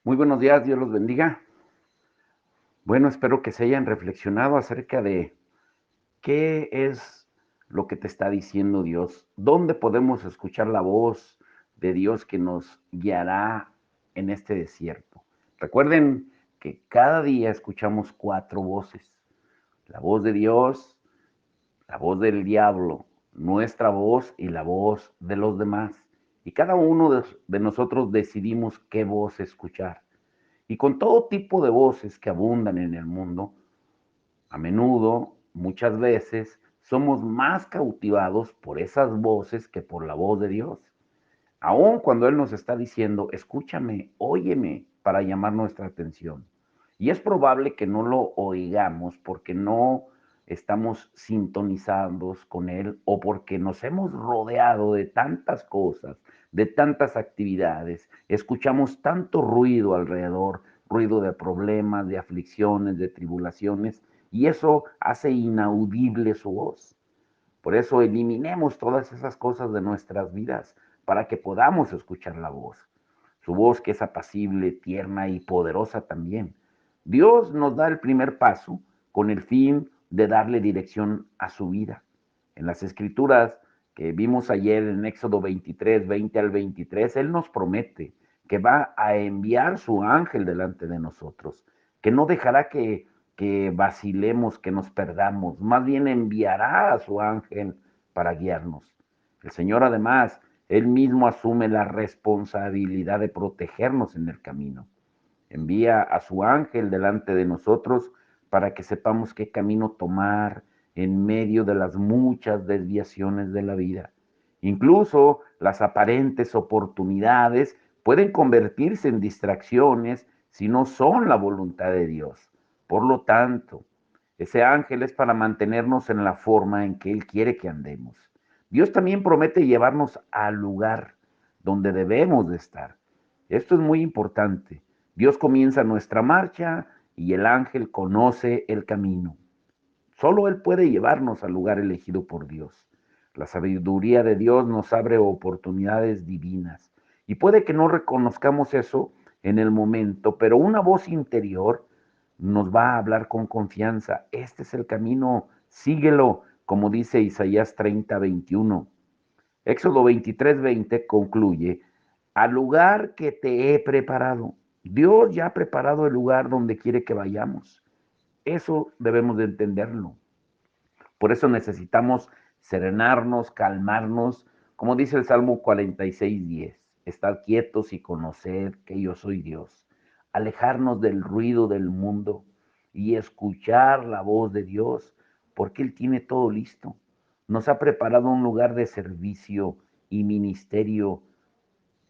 Muy buenos días, Dios los bendiga. Bueno, espero que se hayan reflexionado acerca de qué es lo que te está diciendo Dios, dónde podemos escuchar la voz de Dios que nos guiará en este desierto. Recuerden que cada día escuchamos cuatro voces: la voz de Dios, la voz del diablo, nuestra voz y la voz de los demás. Y cada uno de nosotros decidimos qué voz escuchar. Y con todo tipo de voces que abundan en el mundo, a menudo, muchas veces, somos más cautivados por esas voces que por la voz de Dios. Aun cuando Él nos está diciendo, escúchame, óyeme, para llamar nuestra atención. Y es probable que no lo oigamos porque no estamos sintonizados con Él o porque nos hemos rodeado de tantas cosas, de tantas actividades. Escuchamos tanto ruido alrededor, ruido de problemas, de aflicciones, de tribulaciones, y eso hace inaudible su voz. Por eso eliminemos todas esas cosas de nuestras vidas para que podamos escuchar la voz. Su voz que es apacible, tierna y poderosa también. Dios nos da el primer paso con el fin de darle dirección a su vida. En las escrituras que vimos ayer en Éxodo 23, 20 al 23, Él nos promete que va a enviar su ángel delante de nosotros, que no dejará que vacilemos, que nos perdamos, más bien enviará a su ángel para guiarnos. El Señor además, Él mismo asume la responsabilidad de protegernos en el camino. Envía a su ángel delante de nosotros para que sepamos qué camino tomar en medio de las muchas desviaciones de la vida. Incluso las aparentes oportunidades pueden convertirse en distracciones si no son la voluntad de Dios. Por lo tanto, ese ángel es para mantenernos en la forma en que Él quiere que andemos. Dios también promete llevarnos al lugar donde debemos de estar. Esto es muy importante. Dios comienza nuestra marcha y el ángel conoce el camino. Solo Él puede llevarnos al lugar elegido por Dios. La sabiduría de Dios nos abre oportunidades divinas. Y puede que no reconozcamos eso en el momento, pero una voz interior nos va a hablar con confianza. Este es el camino, síguelo, como dice Isaías 30, 21. Éxodo 23, 20 concluye, al lugar que te he preparado. Dios ya ha preparado el lugar donde quiere que vayamos. Eso debemos de entenderlo. Por eso necesitamos serenarnos, calmarnos, como dice el Salmo 46:10, estar quietos y conocer que yo soy Dios, alejarnos del ruido del mundo y escuchar la voz de Dios, porque Él tiene todo listo. Nos ha preparado un lugar de servicio y ministerio,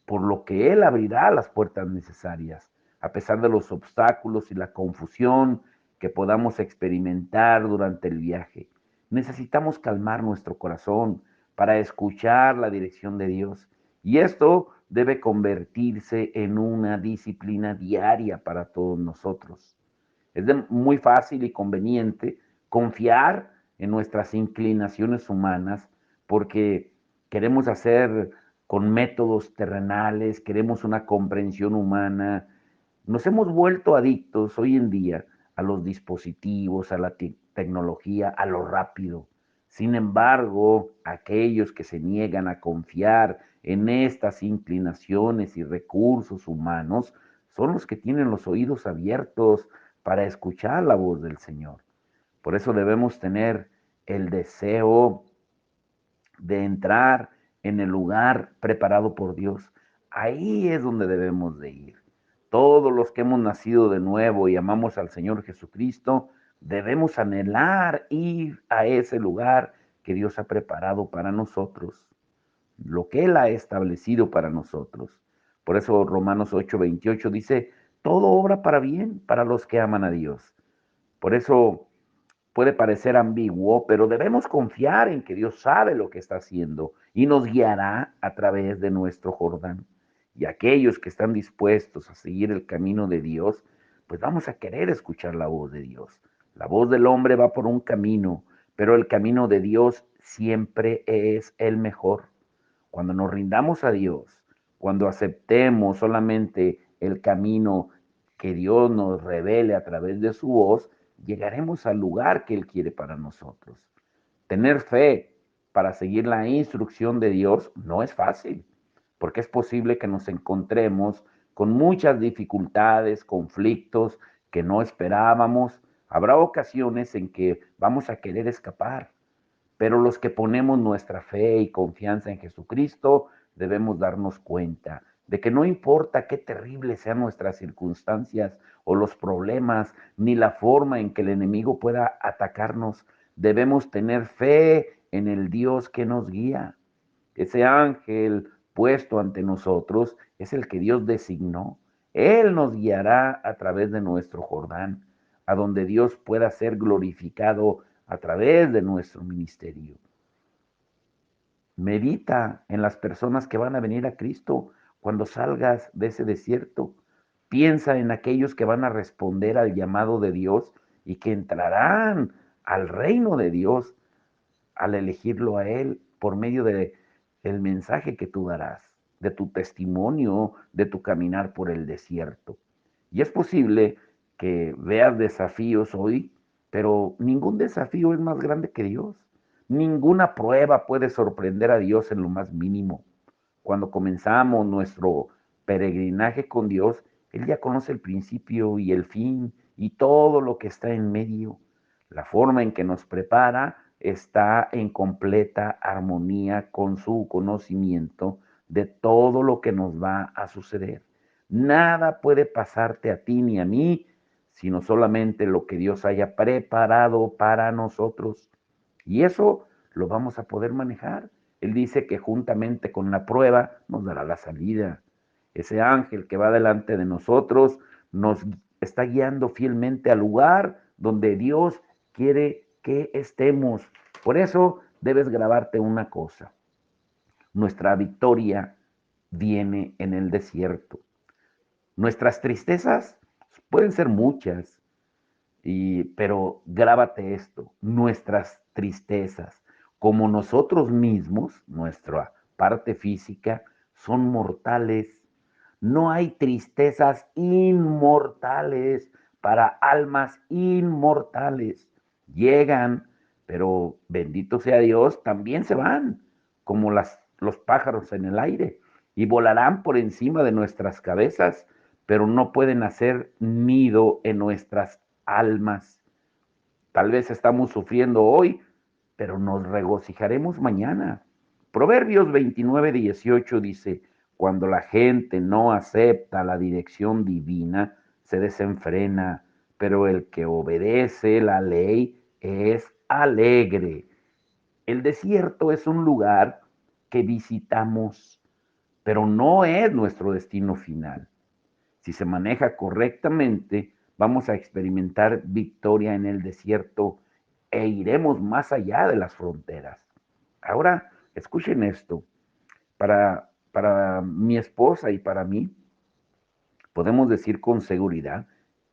por lo que Él abrirá las puertas necesarias, a pesar de los obstáculos y la confusión que podamos experimentar durante el viaje. Necesitamos calmar nuestro corazón para escuchar la dirección de Dios. Y esto debe convertirse en una disciplina diaria para todos nosotros. Es muy fácil y conveniente confiar en nuestras inclinaciones humanas porque queremos hacer con métodos terrenales, queremos una comprensión humana. Nos hemos vuelto adictos hoy en día a los dispositivos, a la tecnología, a lo rápido. Sin embargo, aquellos que se niegan a confiar en estas inclinaciones y recursos humanos son los que tienen los oídos abiertos para escuchar la voz del Señor. Por eso debemos tener el deseo de entrar en el lugar preparado por Dios. Ahí es donde debemos de ir. Todos los que hemos nacido de nuevo y amamos al Señor Jesucristo, debemos anhelar ir a ese lugar que Dios ha preparado para nosotros, lo que Él ha establecido para nosotros. Por eso Romanos 8:28 dice, todo obra para bien para los que aman a Dios. Por eso puede parecer ambiguo, pero debemos confiar en que Dios sabe lo que está haciendo y nos guiará a través de nuestro Jordán. Y aquellos que están dispuestos a seguir el camino de Dios, pues vamos a querer escuchar la voz de Dios. La voz del hombre va por un camino, pero el camino de Dios siempre es el mejor. Cuando nos rindamos a Dios, cuando aceptemos solamente el camino que Dios nos revele a través de su voz, llegaremos al lugar que Él quiere para nosotros. Tener fe para seguir la instrucción de Dios no es fácil, porque es posible que nos encontremos con muchas dificultades, conflictos que no esperábamos. Habrá ocasiones en que vamos a querer escapar, pero los que ponemos nuestra fe y confianza en Jesucristo debemos darnos cuenta de que no importa qué terribles sean nuestras circunstancias o los problemas, ni la forma en que el enemigo pueda atacarnos, debemos tener fe en el Dios que nos guía. Ese ángel puesto ante nosotros es el que Dios designó. Él nos guiará a través de nuestro Jordán, a donde Dios pueda ser glorificado a través de nuestro ministerio. Medita en las personas que van a venir a Cristo cuando salgas de ese desierto. Piensa en aquellos que van a responder al llamado de Dios y que entrarán al reino de Dios al elegirlo a Él por medio de el mensaje que tú darás, de tu testimonio, de tu caminar por el desierto. Y es posible que veas desafíos hoy, pero ningún desafío es más grande que Dios. Ninguna prueba puede sorprender a Dios en lo más mínimo. Cuando comenzamos nuestro peregrinaje con Dios, Él ya conoce el principio y el fin y todo lo que está en medio. La forma en que nos prepara está en completa armonía con su conocimiento de todo lo que nos va a suceder. Nada puede pasarte a ti ni a mí, sino solamente lo que Dios haya preparado para nosotros. Y eso lo vamos a poder manejar. Él dice que juntamente con la prueba nos dará la salida. Ese ángel que va delante de nosotros nos está guiando fielmente al lugar donde Dios quiere que estemos. Por eso debes grabarte una cosa. Nuestra victoria viene en el desierto. Nuestras tristezas pueden ser muchas, pero grábate esto, nuestras tristezas, como nosotros mismos, nuestra parte física, son mortales. No hay tristezas inmortales para almas inmortales. Llegan, pero bendito sea Dios, también se van, como los pájaros en el aire, y volarán por encima de nuestras cabezas, pero no pueden hacer nido en nuestras almas. Tal vez estamos sufriendo hoy, pero nos regocijaremos mañana. Proverbios 29:18 dice, cuando la gente no acepta la dirección divina, se desenfrena, pero el que obedece la ley es alegre. El desierto es un lugar que visitamos, pero no es nuestro destino final. Si se maneja correctamente, vamos a experimentar victoria en el desierto e iremos más allá de las fronteras. Ahora, escuchen esto. Para mi esposa y para mí, podemos decir con seguridad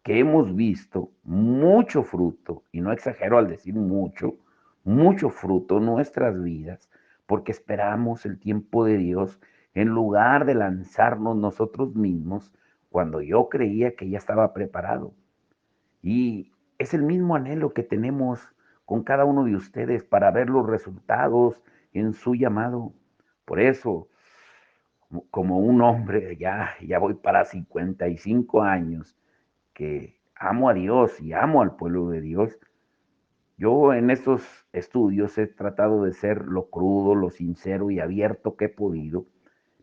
que hemos visto mucho fruto, y no exagero al decir mucho, mucho fruto en nuestras vidas, porque esperamos el tiempo de Dios en lugar de lanzarnos nosotros mismos cuando yo creía que ya estaba preparado. Y es el mismo anhelo que tenemos con cada uno de ustedes para ver los resultados en su llamado. Por eso, como un hombre, ya voy para 55 años, que amo a Dios y amo al pueblo de Dios, yo en estos estudios he tratado de ser lo crudo, lo sincero y abierto que he podido,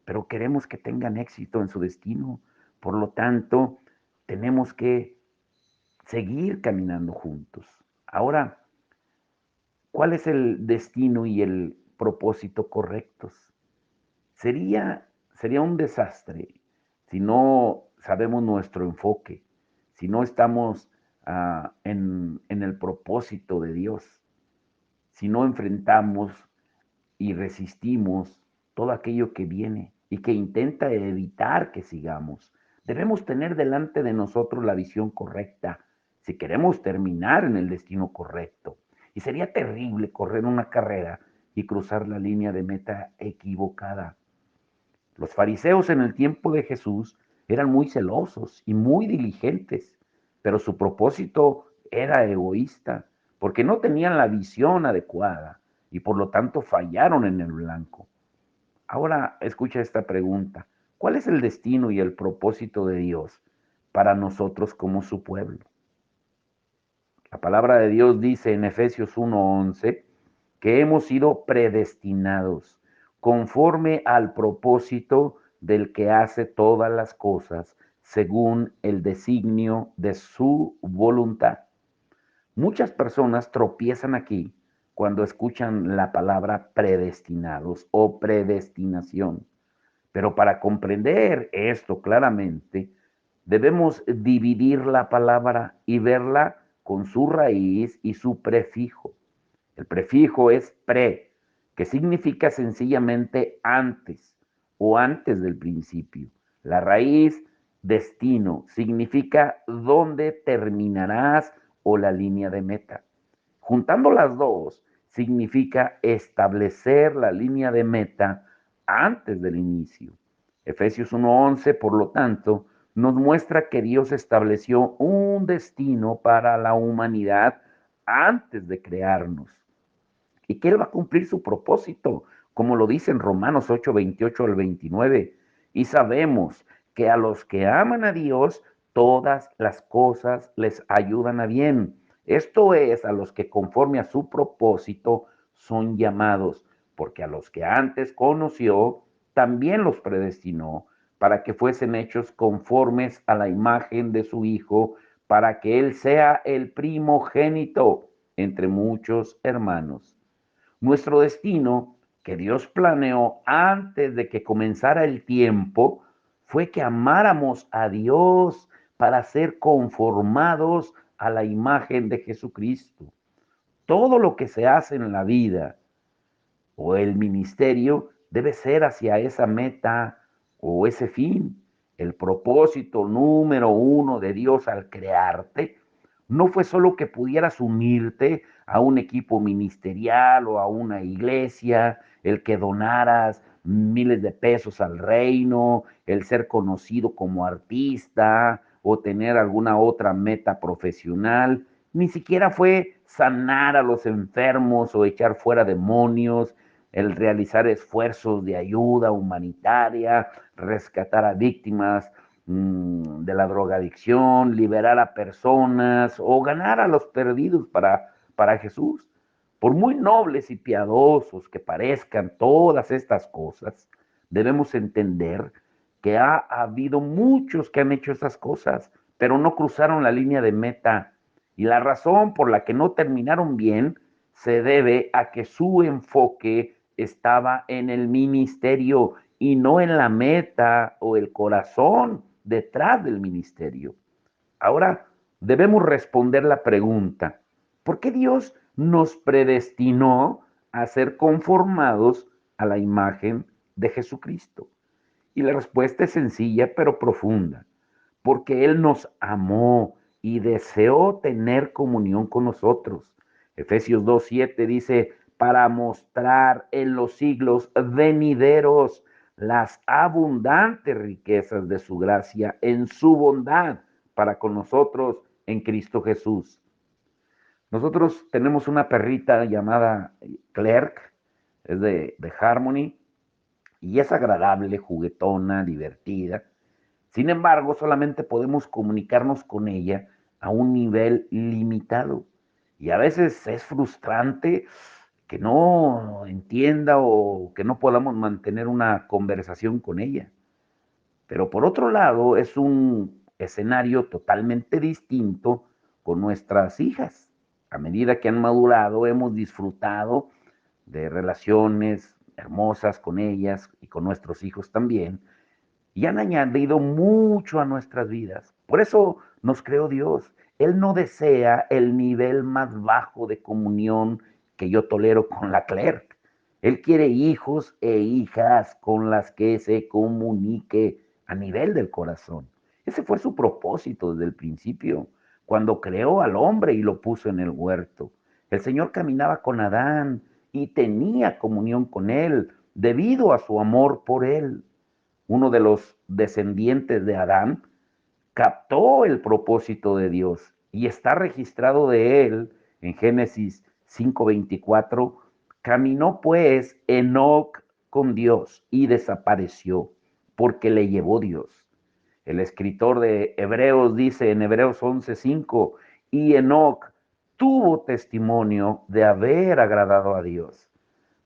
pero queremos que tengan éxito en su destino. Por lo tanto, tenemos que seguir caminando juntos. Ahora, ¿cuál es el destino y el propósito correctos? Sería un desastre si no sabemos nuestro enfoque, si no estamos en el propósito de Dios, si no enfrentamos y resistimos todo aquello que viene y que intenta evitar que sigamos. Debemos tener delante de nosotros la visión correcta si queremos terminar en el destino correcto. Y sería terrible correr una carrera y cruzar la línea de meta equivocada. Los fariseos en el tiempo de Jesús eran muy celosos y muy diligentes, pero su propósito era egoísta, porque no tenían la visión adecuada y por lo tanto fallaron en el blanco. Ahora escucha esta pregunta. ¿Cuál es el destino y el propósito de Dios para nosotros como su pueblo? La palabra de Dios dice en Efesios 1:11 que hemos sido predestinados conforme al propósito del que hace todas las cosas según el designio de su voluntad. Muchas personas tropiezan aquí cuando escuchan la palabra predestinados o predestinación. Pero para comprender esto claramente, debemos dividir la palabra y verla con su raíz y su prefijo. El prefijo es pre, que significa sencillamente antes o antes del principio. La raíz destino significa dónde terminarás o la línea de meta. Juntando las dos significa establecer la línea de meta antes del inicio. Efesios 1:11, por lo tanto, nos muestra que Dios estableció un destino para la humanidad antes de crearnos y que Él va a cumplir su propósito, como lo dice en Romanos 8:28 al 29. Y sabemos que a los que aman a Dios, todas las cosas les ayudan a bien. Esto es, a los que conforme a su propósito son llamados, porque a los que antes conoció, también los predestinó para que fuesen hechos conformes a la imagen de su Hijo, para que Él sea el primogénito entre muchos hermanos. Nuestro destino, que Dios planeó antes de que comenzara el tiempo, fue que amáramos a Dios para ser conformados a la imagen de Jesucristo. Todo lo que se hace en la vida o el ministerio debe ser hacia esa meta o ese fin. El propósito número uno de Dios al crearte no fue solo que pudieras unirte a un equipo ministerial o a una iglesia, el que donaras miles de pesos al reino, el ser conocido como artista o tener alguna otra meta profesional. Ni siquiera fue sanar a los enfermos o echar fuera demonios, el realizar esfuerzos de ayuda humanitaria, rescatar a víctimas de la drogadicción, liberar a personas o ganar a los perdidos para Jesús. Por muy nobles y piadosos que parezcan todas estas cosas, debemos entender que ha habido muchos que han hecho esas cosas, pero no cruzaron la línea de meta. Y la razón por la que no terminaron bien se debe a que su enfoque estaba en el ministerio y no en la meta o el corazón detrás del ministerio. Ahora debemos responder la pregunta, ¿por qué Dios nos predestinó a ser conformados a la imagen de Jesucristo? Y la respuesta es sencilla pero profunda, porque Él nos amó y deseó tener comunión con nosotros. Efesios 2:7 dice, para mostrar en los siglos venideros las abundantes riquezas de su gracia en su bondad para con nosotros en Cristo Jesús. Nosotros tenemos una perrita llamada Clerk, es de Harmony, y es agradable, juguetona, divertida. Sin embargo, solamente podemos comunicarnos con ella a un nivel limitado. Y a veces es frustrante que no entienda o que no podamos mantener una conversación con ella. Pero por otro lado, es un escenario totalmente distinto con nuestras hijas. A medida que han madurado, hemos disfrutado de relaciones hermosas con ellas y con nuestros hijos también, y han añadido mucho a nuestras vidas. Por eso nos creó Dios. Él no desea el nivel más bajo de comunión que yo tolero con la clerk. Él quiere hijos e hijas con las que se comunique a nivel del corazón. Ese fue su propósito desde el principio, cuando creó al hombre y lo puso en el huerto. El Señor caminaba con Adán y tenía comunión con él debido a su amor por él. Uno de los descendientes de Adán, captó el propósito de Dios y está registrado de él en Génesis 5:24. Caminó pues Enoc con Dios y desapareció porque le llevó Dios. El escritor de Hebreos dice en Hebreos 11:5, y Enoc tuvo testimonio de haber agradado a Dios.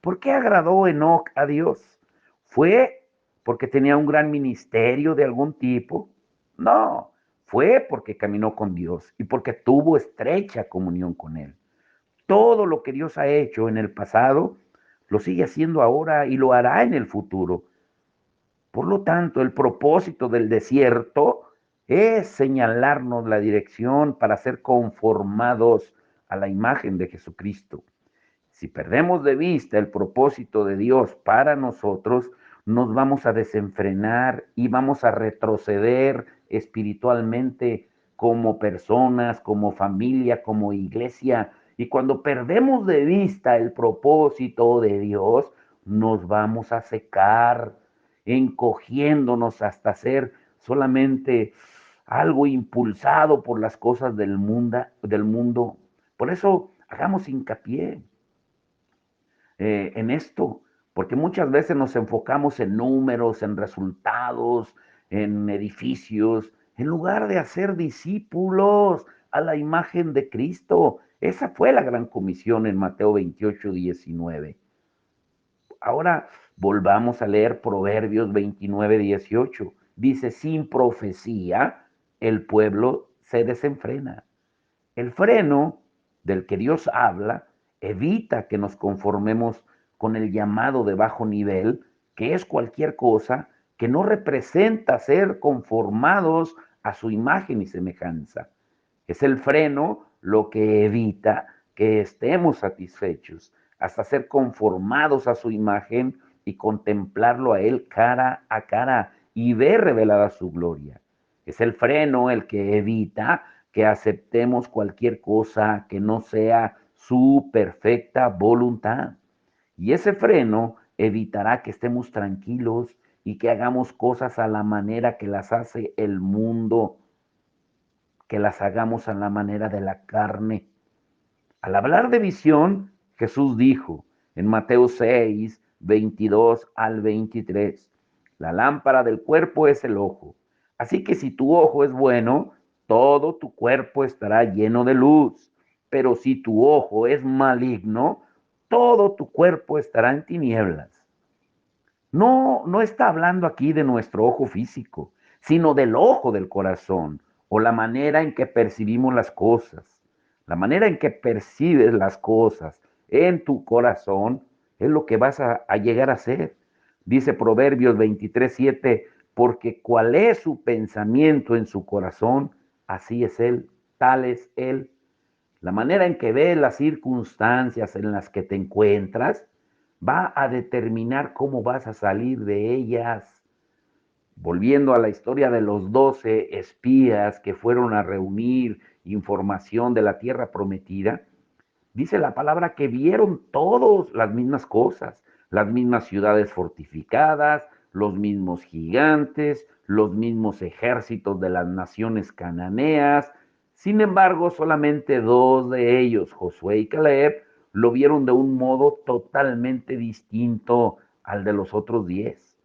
¿Por qué agradó Enoc a Dios? ¿Fue porque tenía un gran ministerio de algún tipo? No, fue porque caminó con Dios y porque tuvo estrecha comunión con Él. Todo lo que Dios ha hecho en el pasado, lo sigue haciendo ahora y lo hará en el futuro. Por lo tanto, el propósito del desierto es señalarnos la dirección para ser conformados a la imagen de Jesucristo. Si perdemos de vista el propósito de Dios para nosotros, nos vamos a desenfrenar y vamos a retroceder espiritualmente como personas, como familia, como iglesia. Y cuando perdemos de vista el propósito de Dios, nos vamos a secar, encogiéndonos hasta ser solamente algo impulsado por las cosas del mundo. Por eso hagamos hincapié en esto, porque muchas veces nos enfocamos en números, en resultados, en edificios, en lugar de hacer discípulos a la imagen de Cristo. Esa fue la gran comisión en Mateo 28:19. Ahora volvamos a leer Proverbios 29:18. Dice, sin profecía el pueblo se desenfrena. El freno del que Dios habla evita que nos conformemos con el llamado de bajo nivel, que es cualquier cosa que no representa ser conformados a su imagen y semejanza. Es el freno lo que evita que estemos satisfechos, hasta ser conformados a su imagen y contemplarlo a Él cara a cara y ver revelada su gloria. Es el freno el que evita que aceptemos cualquier cosa que no sea su perfecta voluntad. Y ese freno evitará que estemos tranquilos y que hagamos cosas a la manera que las hace el mundo, que las hagamos a la manera de la carne. Al hablar de visión, Jesús dijo en Mateo 6:22 al 23, la lámpara del cuerpo es el ojo. Así que si tu ojo es bueno, todo tu cuerpo estará lleno de luz. Pero si tu ojo es maligno, todo tu cuerpo estará en tinieblas. No está hablando aquí de nuestro ojo físico, sino del ojo del corazón o la manera en que percibimos las cosas. La manera en que percibes las cosas en tu corazón es lo que vas a llegar a ser. Dice Proverbios 23:7, porque cuál es su pensamiento en su corazón, así es él, tal es él. La manera en que ves las circunstancias en las que te encuentras va a determinar cómo vas a salir de ellas. Volviendo a la historia de los 12 espías que fueron a reunir información de la tierra prometida, dice la palabra que vieron todos las mismas cosas, las mismas ciudades fortificadas, los mismos gigantes, los mismos ejércitos de las naciones cananeas. Sin embargo, solamente dos de ellos, Josué y Caleb, lo vieron de un modo totalmente distinto al de los otros 10.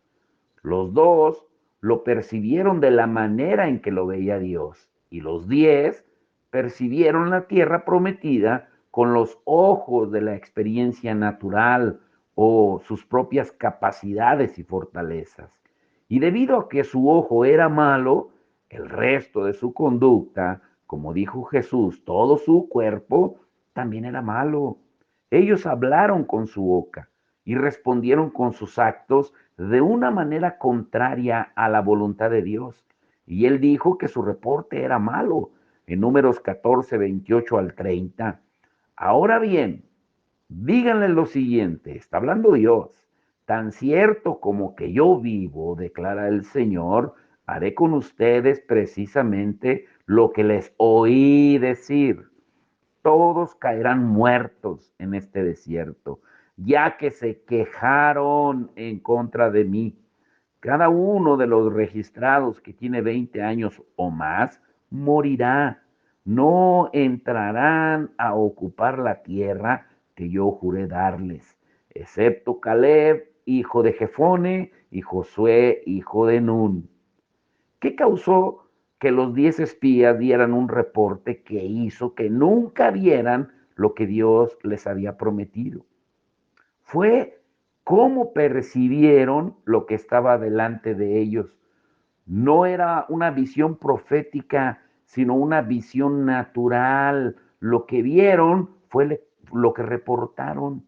Los dos lo percibieron de la manera en que lo veía Dios, y los 10 percibieron la tierra prometida con los ojos de la experiencia natural o sus propias capacidades y fortalezas. Y debido a que su ojo era malo, el resto de su conducta, como dijo Jesús, todo su cuerpo también era malo. Ellos hablaron con su boca y respondieron con sus actos de una manera contraria a la voluntad de Dios. Y él dijo que su reporte era malo en Números 14:28 al 30. Ahora bien, díganle lo siguiente, está hablando Dios, tan cierto como que yo vivo, declara el Señor, haré con ustedes precisamente lo que les oí decir. Todos caerán muertos en este desierto, ya que se quejaron en contra de mí. Cada uno de los registrados que tiene 20 años o más morirá. No entrarán a ocupar la tierra que yo juré darles, excepto Caleb, hijo de Jefone, y Josué, hijo de Nun. ¿Qué causó que los 10 espías dieran un reporte que hizo que nunca vieran lo que Dios les había prometido? Fue cómo percibieron lo que estaba delante de ellos. No era una visión profética, sino una visión natural. Lo que vieron fue lo que reportaron.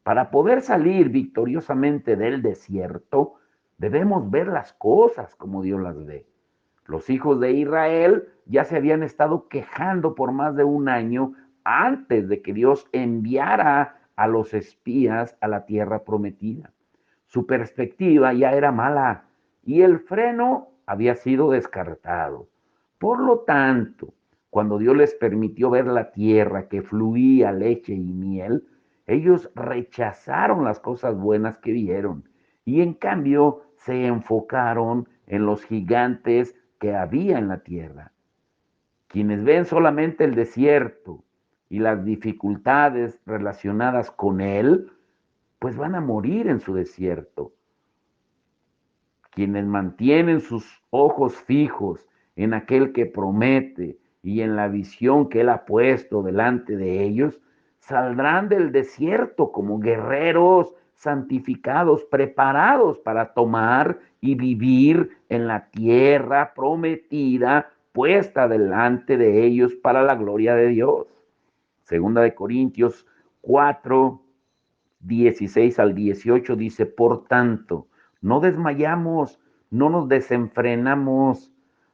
Para poder salir victoriosamente del desierto, debemos ver las cosas como Dios las ve. Los hijos de Israel ya se habían estado quejando por más de un año antes de que Dios enviara a los espías a la tierra prometida. Su perspectiva ya era mala y el freno había sido descartado. Por lo tanto, cuando Dios les permitió ver la tierra que fluía leche y miel, ellos rechazaron las cosas buenas que vieron y en cambio se enfocaron en los gigantes que había en la tierra. Quienes ven solamente el desierto y las dificultades relacionadas con él, pues van a morir en su desierto. Quienes mantienen sus ojos fijos en aquel que promete y en la visión que él ha puesto delante de ellos, saldrán del desierto como guerreros santificados, preparados para tomar y vivir en la tierra prometida puesta delante de ellos para la gloria de Dios. Segunda de Corintios 4, 16 al 18 dice, por tanto, no desmayamos, no nos desenfrenamos,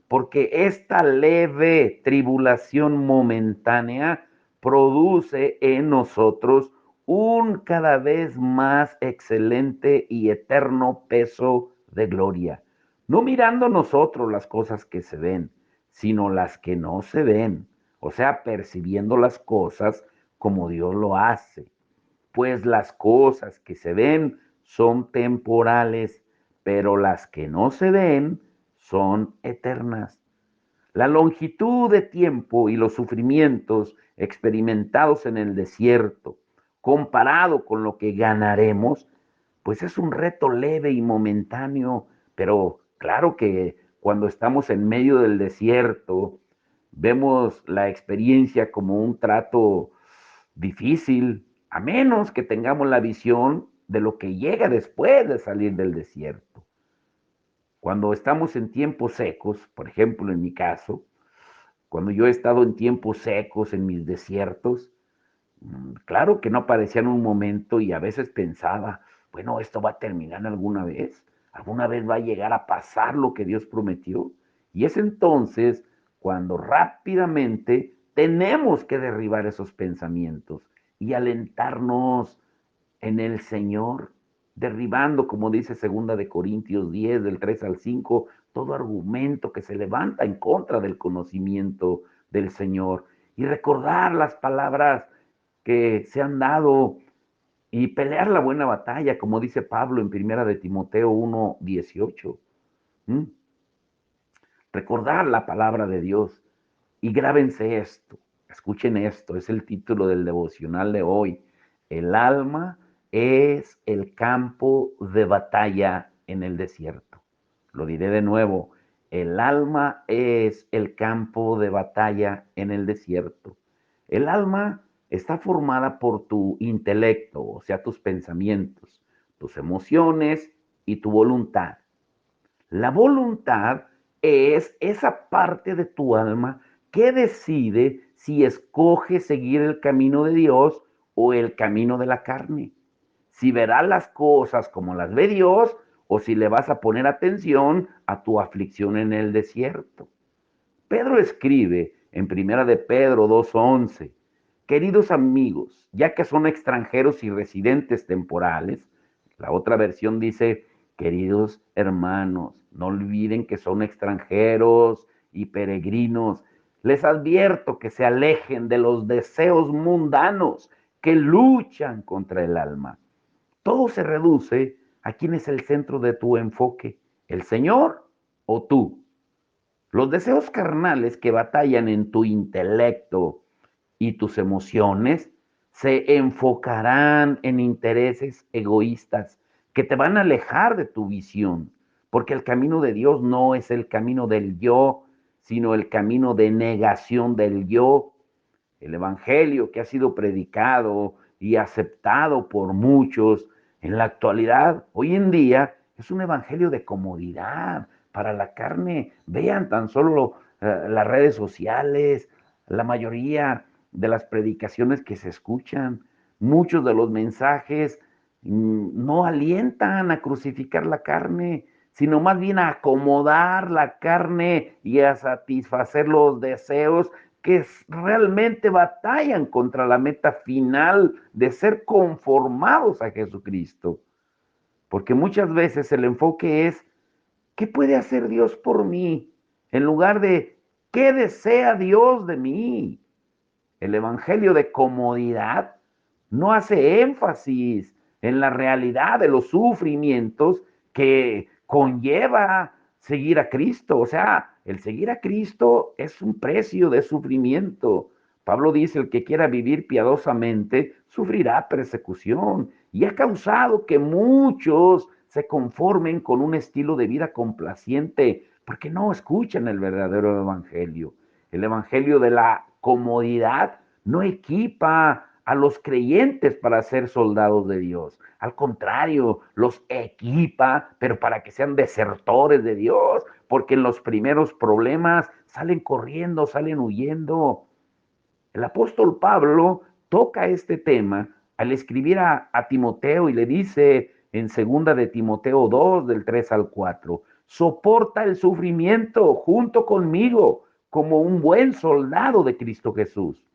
porque esta leve tribulación momentánea produce en nosotros un cada vez más excelente y eterno peso de gloria, no mirando nosotros las cosas que se ven, sino las que no se ven, o sea, percibiendo las cosas como Dios lo hace, pues las cosas que se ven son temporales, pero las que no se ven son eternas. La longitud de tiempo y los sufrimientos experimentados en el desierto, comparado con lo que ganaremos, pues es un reto leve y momentáneo, pero claro que cuando estamos en medio del desierto, vemos la experiencia como un trato difícil, a menos que tengamos la visión de lo que llega después de salir del desierto. Cuando estamos en tiempos secos, por ejemplo, en mi caso, cuando yo he estado en tiempos secos, en mis desiertos, claro que no parecía en un momento y a veces pensaba, bueno, esto va a terminar alguna vez va a llegar a pasar lo que Dios prometió. Y es entonces cuando rápidamente tenemos que derribar esos pensamientos y alentarnos en el Señor, derribando, como dice segunda de Corintios 10, del 3 al 5, todo argumento que se levanta en contra del conocimiento del Señor y recordar las palabras que se han dado y pelear la buena batalla, como dice Pablo en primera de Timoteo 1:18. ¿Mm? Recordar la palabra de Dios y grábense esto, escuchen esto, es el título del devocional de hoy. El alma es el campo de batalla en el desierto. Lo diré de nuevo, el alma es el campo de batalla en el desierto. El alma está formada por tu intelecto, o sea, tus pensamientos, tus emociones y tu voluntad. La voluntad es esa parte de tu alma que decide si escoge seguir el camino de Dios o el camino de la carne. Si verás las cosas como las ve Dios o si le vas a poner atención a tu aflicción en el desierto. Pedro escribe en Primera de Pedro 2:11, queridos amigos, ya que son extranjeros y residentes temporales, la otra versión dice, queridos hermanos, no olviden que son extranjeros y peregrinos. Les advierto que se alejen de los deseos mundanos que luchan contra el alma. Todo se reduce ¿A quién es el centro de tu enfoque? ¿El Señor o tú? Los deseos carnales que batallan en tu intelecto y tus emociones se enfocarán en intereses egoístas que te van a alejar de tu visión, porque el camino de Dios no es el camino del yo, sino el camino de negación del yo. El evangelio que ha sido predicado y aceptado por muchos en la actualidad, hoy en día, es un evangelio de comodidad para la carne. Vean tan solo las redes sociales, la mayoría de las predicaciones que se escuchan, muchos de los mensajes no alientan a crucificar la carne, sino más bien a acomodar la carne y a satisfacer los deseos que realmente batallan contra la meta final de ser conformados a Jesucristo. Porque muchas veces el enfoque es, ¿qué puede hacer Dios por mí? En lugar de, ¿qué desea Dios de mí? El evangelio de comodidad no hace énfasis en la realidad de los sufrimientos que conlleva seguir a Cristo. O sea, el seguir a Cristo es un precio de sufrimiento. Pablo dice, el que quiera vivir piadosamente sufrirá persecución y ha causado que muchos se conformen con un estilo de vida complaciente porque no escuchan el verdadero evangelio. El evangelio de la comodidad no equipa a los creyentes para ser soldados de Dios. Al contrario, los equipa, pero para que sean desertores de Dios, porque en los primeros problemas salen corriendo, salen huyendo. El apóstol Pablo toca este tema al escribir a Timoteo y le dice en segunda de Timoteo 2, del 3 al 4, soporta el sufrimiento junto conmigo como un buen soldado de Cristo Jesús.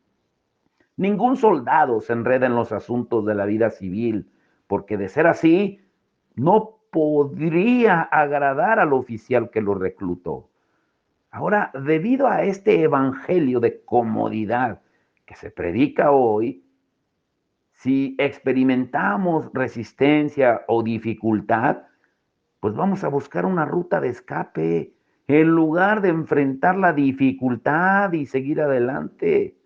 Ningún soldado se enreda en los asuntos de la vida civil, porque de ser así, no podría agradar al oficial que lo reclutó. Ahora, debido a este evangelio de comodidad que se predica hoy, si experimentamos resistencia o dificultad, pues vamos a buscar una ruta de escape en lugar de enfrentar la dificultad y seguir adelante.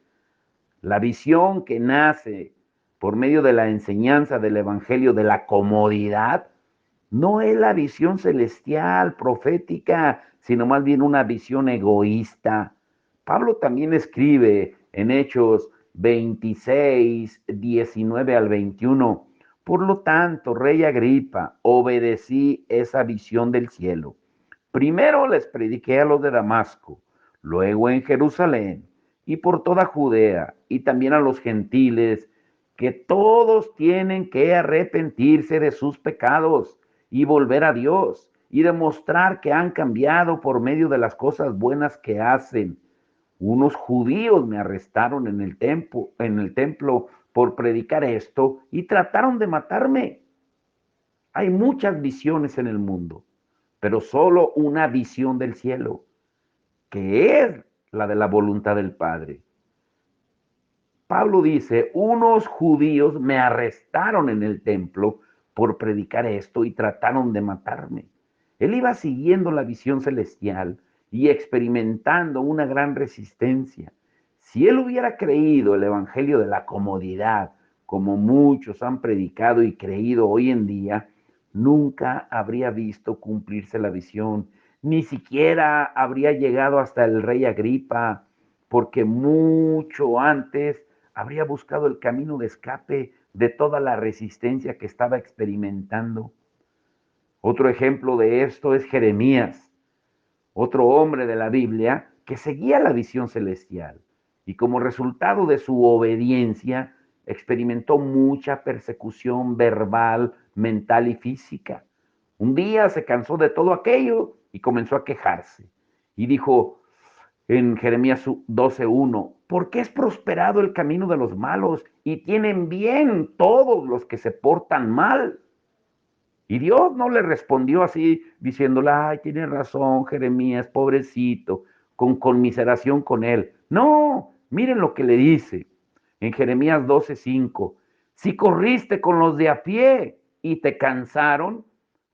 La visión que nace por medio de la enseñanza del Evangelio de la comodidad no es la visión celestial, profética, sino más bien una visión egoísta. Pablo también escribe en Hechos 26, 19 al 21. Por lo tanto, rey Agripa, obedecí esa visión del cielo. Primero les prediqué a los de Damasco, luego en Jerusalén y por toda Judea y también a los gentiles, que todos tienen que arrepentirse de sus pecados y volver a Dios y demostrar que han cambiado por medio de las cosas buenas que hacen. Unos judíos me arrestaron en el templo por predicar esto y trataron de matarme. Hay muchas visiones en el mundo, pero solo una visión del cielo, que es la de la voluntad del Padre. Pablo dice, unos judíos me arrestaron en el templo por predicar esto y trataron de matarme. Él iba siguiendo la visión celestial y experimentando una gran resistencia. Si él hubiera creído el evangelio de la comodidad, como muchos han predicado y creído hoy en día, nunca habría visto cumplirse la visión, ni siquiera habría llegado hasta el rey Agripa, porque mucho antes habría buscado el camino de escape de toda la resistencia que estaba experimentando. Otro ejemplo de esto es Jeremías, otro hombre de la Biblia que seguía la visión celestial y como resultado de su obediencia experimentó mucha persecución verbal, mental y física. Un día se cansó de todo aquello y comenzó a quejarse y dijo en Jeremías 12:1, ¿por qué es prosperado el camino de los malos y tienen bien todos los que se portan mal? Y Dios no le respondió así, diciéndole, ay, tiene razón, Jeremías, pobrecito, con conmiseración con él. No, miren lo que le dice en Jeremías 12:5. Si corriste con los de a pie y te cansaron,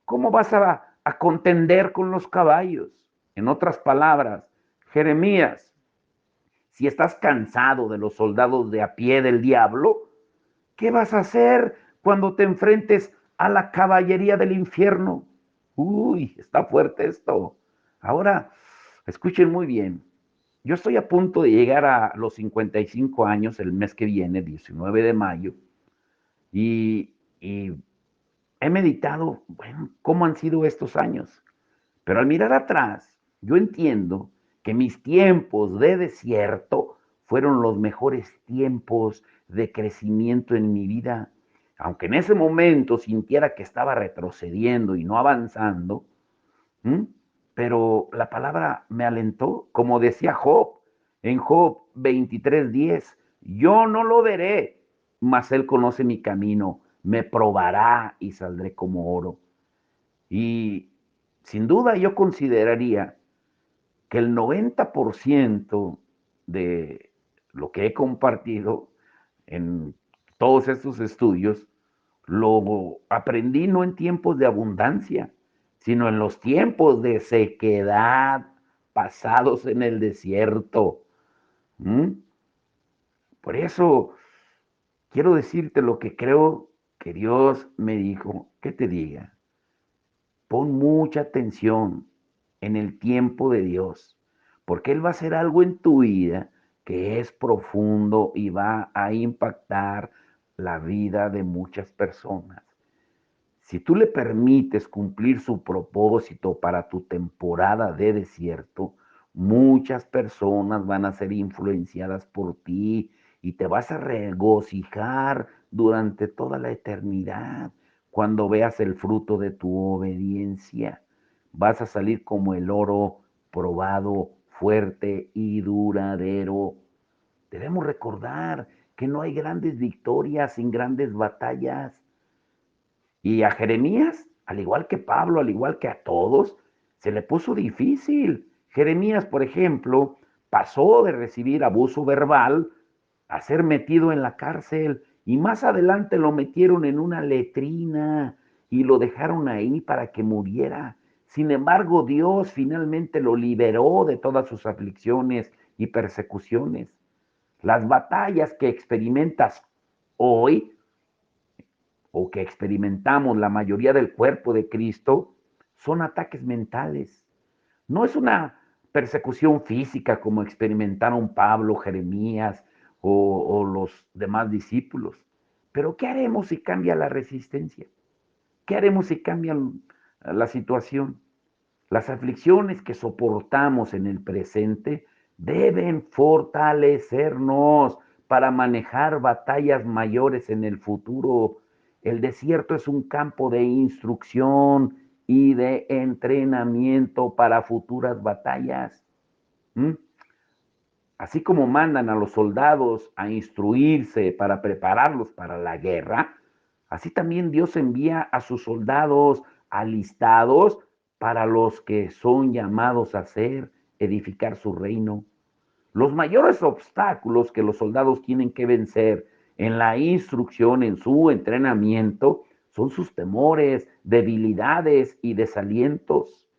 ¿Cómo vas a contender con los caballos? En otras palabras, Jeremías, si estás cansado de los soldados de a pie del diablo, ¿qué vas a hacer cuando te enfrentes a la caballería del infierno? Uy, está fuerte esto. Ahora, escuchen muy bien. Yo estoy a punto de llegar a los 55 años el mes que viene, 19 de mayo, y he meditado, bueno, cómo han sido estos años. Pero al mirar atrás, yo entiendo que mis tiempos de desierto fueron los mejores tiempos de crecimiento en mi vida. Aunque en ese momento sintiera que estaba retrocediendo y no avanzando, ¿m? Pero la palabra me alentó, como decía Job, en Job 23:10, yo no lo veré, mas él conoce mi camino, me probará y saldré como oro. Y sin duda yo consideraría que el 90% de lo que he compartido en todos estos estudios lo aprendí no en tiempos de abundancia, sino en los tiempos de sequedad pasados en el desierto. ¿Mm? Por eso quiero decirte lo que creo que Dios me dijo que te diga. Pon mucha atención en el tiempo de Dios, porque Él va a hacer algo en tu vida que es profundo y va a impactar la vida de muchas personas. Si tú le permites cumplir su propósito para tu temporada de desierto, muchas personas van a ser influenciadas por ti y te vas a regocijar durante toda la eternidad cuando veas el fruto de tu obediencia. Vas a salir como el oro probado, fuerte y duradero. Debemos recordar que no hay grandes victorias sin grandes batallas. Y a Jeremías, al igual que Pablo, al igual que a todos, se le puso difícil. Jeremías, por ejemplo, pasó de recibir abuso verbal a ser metido en la cárcel y más adelante lo metieron en una letrina y lo dejaron ahí para que muriera. Sin embargo, Dios finalmente lo liberó de todas sus aflicciones y persecuciones. Las batallas que experimentas hoy o que experimentamos la mayoría del cuerpo de Cristo son ataques mentales. No es una persecución física como experimentaron Pablo, Jeremías o los demás discípulos. Pero ¿qué haremos si cambia la resistencia? ¿Qué haremos si cambia la situación? Las aflicciones que soportamos en el presente deben fortalecernos para manejar batallas mayores en el futuro. El desierto es un campo de instrucción y de entrenamiento para futuras batallas. ¿Mm? Así como mandan a los soldados a instruirse para prepararlos para la guerra, así también Dios envía a sus soldados alistados para los que son llamados a hacer, edificar su reino. Los mayores obstáculos que los soldados tienen que vencer en la instrucción, en su entrenamiento, son sus temores, debilidades y desalientos.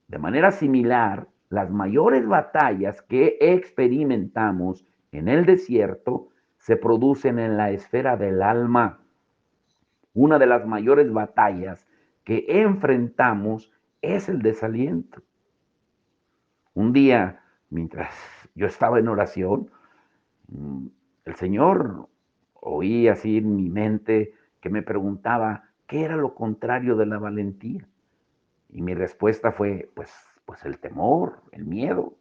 De manera similar, las mayores batallas que experimentamos en el desierto se producen en la esfera del alma. Una de las mayores batallas que enfrentamos es el desaliento. Un día, mientras yo estaba en oración, mm, el Señor oí así en mi mente que me preguntaba qué era lo contrario de la valentía. Y mi respuesta fue, pues el temor, el miedo.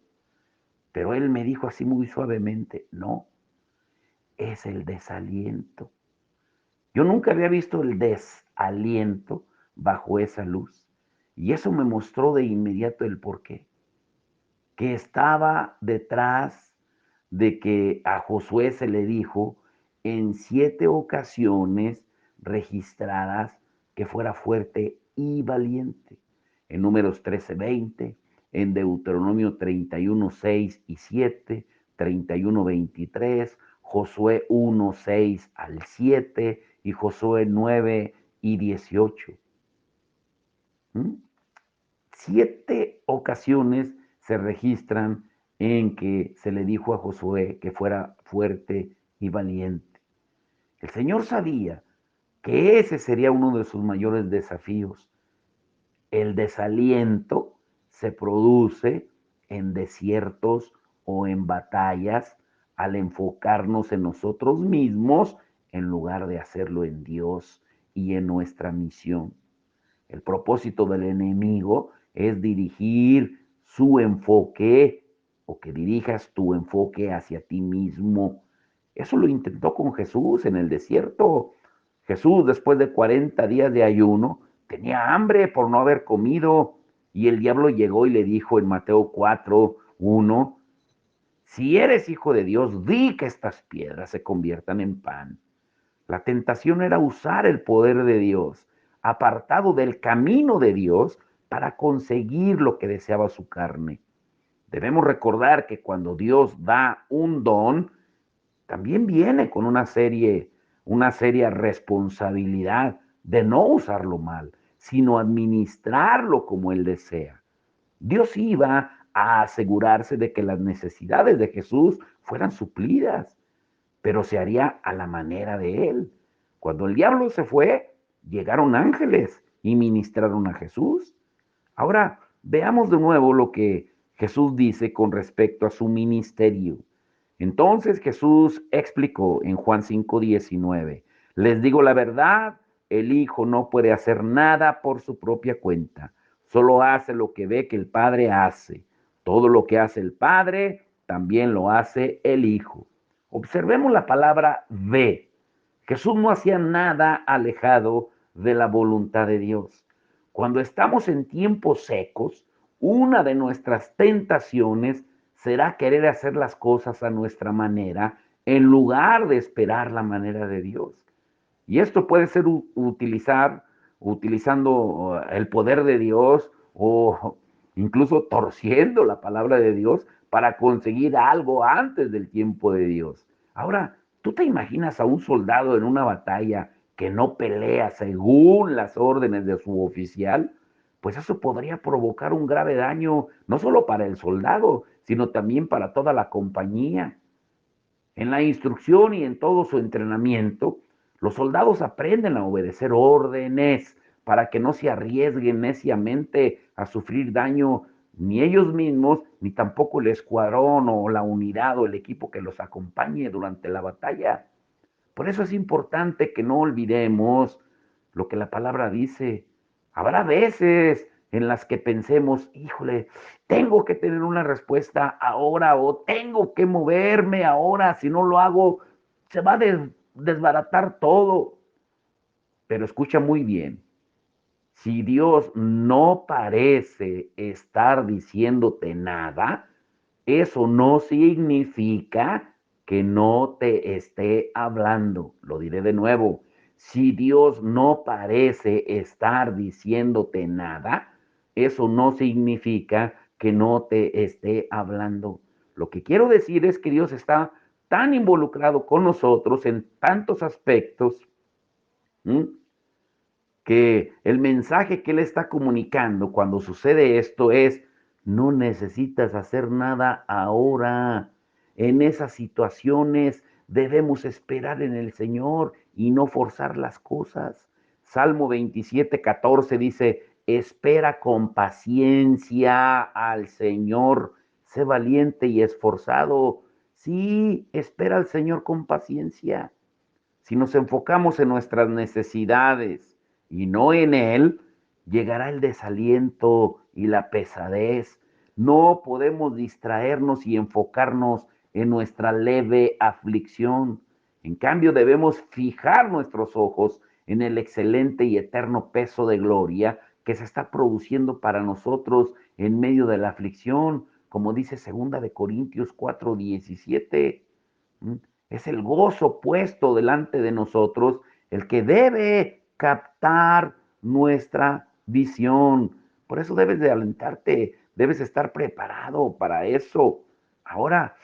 Pero él me dijo así muy suavemente, no, es el desaliento. Yo nunca había visto el desaliento bajo esa luz. Y eso me mostró de inmediato el porqué. Que estaba detrás de que a Josué se le dijo en 7 ocasiones registradas que fuera fuerte y valiente. En Números 13:20, en Deuteronomio 31:6 y 7, 31:23, Josué 1:6 al 7 y Josué 9 y 18. ¿Mm? 7 ocasiones se registran en que se le dijo a Josué que fuera fuerte y valiente. El Señor sabía que ese sería uno de sus mayores desafíos. El desaliento se produce en desiertos o en batallas al enfocarnos en nosotros mismos en lugar de hacerlo en Dios y en nuestra misión. El propósito del enemigo es dirigir su enfoque o que dirijas tu enfoque hacia ti mismo. Eso lo intentó con Jesús en el desierto. Jesús, después de 40 días de ayuno, tenía hambre por no haber comido y el diablo llegó y le dijo en Mateo 4:1, si eres hijo de Dios, di que estas piedras se conviertan en pan. La tentación era usar el poder de Dios, apartado del camino de Dios, para conseguir lo que deseaba su carne. Debemos recordar que cuando Dios da un don, también viene con una seria responsabilidad de no usarlo mal, sino administrarlo como Él desea. Dios iba a asegurarse de que las necesidades de Jesús fueran suplidas, pero se haría a la manera de Él. Cuando el diablo se fue, llegaron ángeles y ministraron a Jesús. Ahora veamos de nuevo lo que Jesús dice con respecto a su ministerio. Entonces Jesús explicó en Juan 5:19, les digo la verdad, el Hijo no puede hacer nada por su propia cuenta, solo hace lo que ve que el Padre hace. Todo lo que hace el Padre, también lo hace el Hijo. Observemos la palabra ve. Jesús no hacía nada alejado de la voluntad de Dios. Cuando estamos en tiempos secos, una de nuestras tentaciones será querer hacer las cosas a nuestra manera en lugar de esperar la manera de Dios. Y esto puede ser utilizando el poder de Dios o incluso torciendo la palabra de Dios para conseguir algo antes del tiempo de Dios. Ahora, ¿tú te imaginas a un soldado en una batalla que no pelea según las órdenes de su oficial? Pues eso podría provocar un grave daño, no solo para el soldado, sino también para toda la compañía. En la instrucción y en todo su entrenamiento, los soldados aprenden a obedecer órdenes para que no se arriesguen neciamente a sufrir daño ni ellos mismos, ni tampoco el escuadrón o la unidad o el equipo que los acompañe durante la batalla. Por eso es importante que no olvidemos lo que la palabra dice. Habrá veces en las que pensemos, híjole, tengo que tener una respuesta ahora o tengo que moverme ahora, si no lo hago, se va a desbaratar todo. Pero escucha muy bien, si Dios no parece estar diciéndote nada, eso no significa que no te esté hablando. Lo diré de nuevo. Si Dios no parece estar diciéndote nada, eso no significa que no te esté hablando. Lo que quiero decir es que Dios está tan involucrado con nosotros en tantos aspectos, ¿m? Que el mensaje que Él está comunicando cuando sucede esto es, no necesitas hacer nada ahora. En esas situaciones debemos esperar en el Señor y no forzar las cosas. Salmo 27:14 dice, espera con paciencia al Señor, sé valiente y esforzado. Sí, espera al Señor con paciencia. Si nos enfocamos en nuestras necesidades y no en Él, llegará el desaliento y la pesadez. No podemos distraernos y enfocarnos en nuestra leve aflicción. En cambio, debemos fijar nuestros ojos en el excelente y eterno peso de gloria que se está produciendo para nosotros en medio de la aflicción, como dice 2 Corintios 4:17. Es el gozo puesto delante de nosotros el que debe captar nuestra visión. Por eso debes de alentarte, debes estar preparado para eso. Ahora,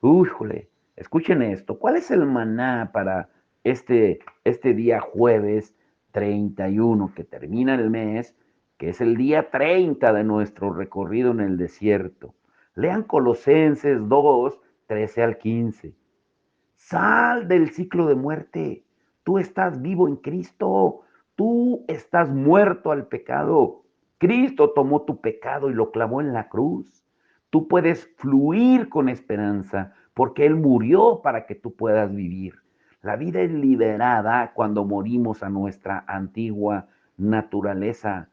híjole, escuchen esto. ¿Cuál es el maná para este día jueves 31 que termina el mes? que es el día 30 de nuestro recorrido en el desierto. Lean Colosenses 2, 13 al 15. Sal del ciclo de muerte. Tú estás vivo en Cristo. Tú estás muerto al pecado. Cristo tomó tu pecado y lo clavó en la cruz. Tú puedes fluir con esperanza porque Él murió para que tú puedas vivir. La vida es liberada cuando morimos a nuestra antigua naturaleza.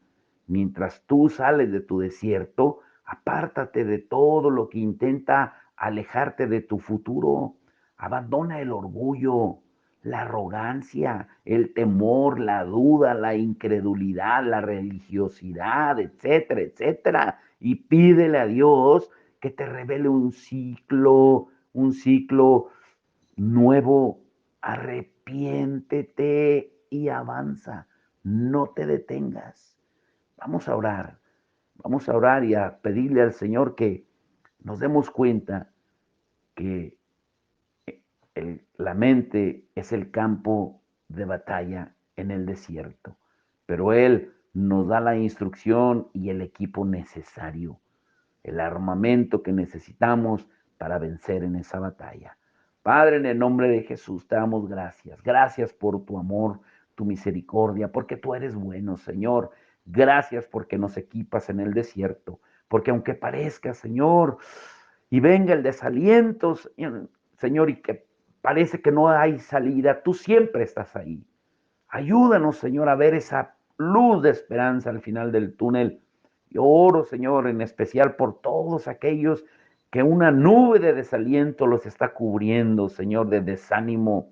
Mientras tú sales de tu desierto, apártate de todo lo que intenta alejarte de tu futuro. Abandona el orgullo, la arrogancia, el temor, la duda, la incredulidad, la religiosidad, etcétera, etcétera. Y pídele a Dios que te revele un ciclo nuevo. Arrepiéntete y avanza. No te detengas. Vamos a orar. Vamos a orar y a pedirle al Señor que nos demos cuenta que la mente es el campo de batalla en el desierto, pero Él nos da la instrucción y el equipo necesario, el armamento que necesitamos para vencer en esa batalla. Padre, en el nombre de Jesús, te damos gracias. Gracias por tu amor, tu misericordia, porque tú eres bueno, Señor. Gracias porque nos equipas en el desierto, porque aunque parezca, Señor, y venga el desaliento, Señor, y que parece que no hay salida, tú siempre estás ahí. Ayúdanos, Señor, a ver esa luz de esperanza al final del túnel. Yo oro, Señor, en especial por todos aquellos que una nube de desaliento los está cubriendo, Señor, de desánimo,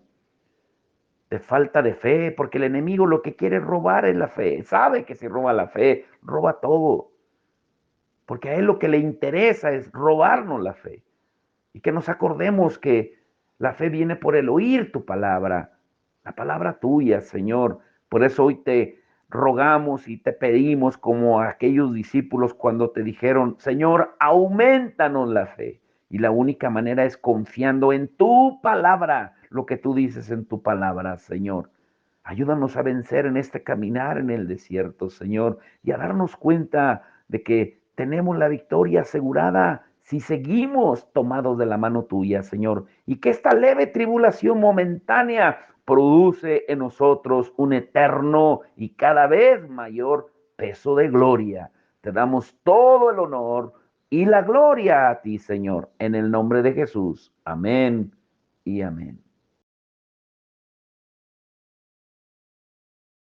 de falta de fe, porque el enemigo lo que quiere es robar es la fe. Sabe que si roba la fe, roba todo, porque a él lo que le interesa es robarnos la fe. Y que nos acordemos que la fe viene por el oír tu palabra, la palabra tuya, Señor. Por eso hoy te rogamos y te pedimos como aquellos discípulos cuando te dijeron, Señor, aumentanos la fe. Y la única manera es confiando en tu palabra, lo que tú dices en tu palabra, Señor. Ayúdanos a vencer en este caminar en el desierto, Señor, y a darnos cuenta de que tenemos la victoria asegurada si seguimos tomados de la mano tuya, Señor, y que esta leve tribulación momentánea produce en nosotros un eterno y cada vez mayor peso de gloria. Te damos todo el honor y la gloria a ti, Señor, en el nombre de Jesús. Amén y amén.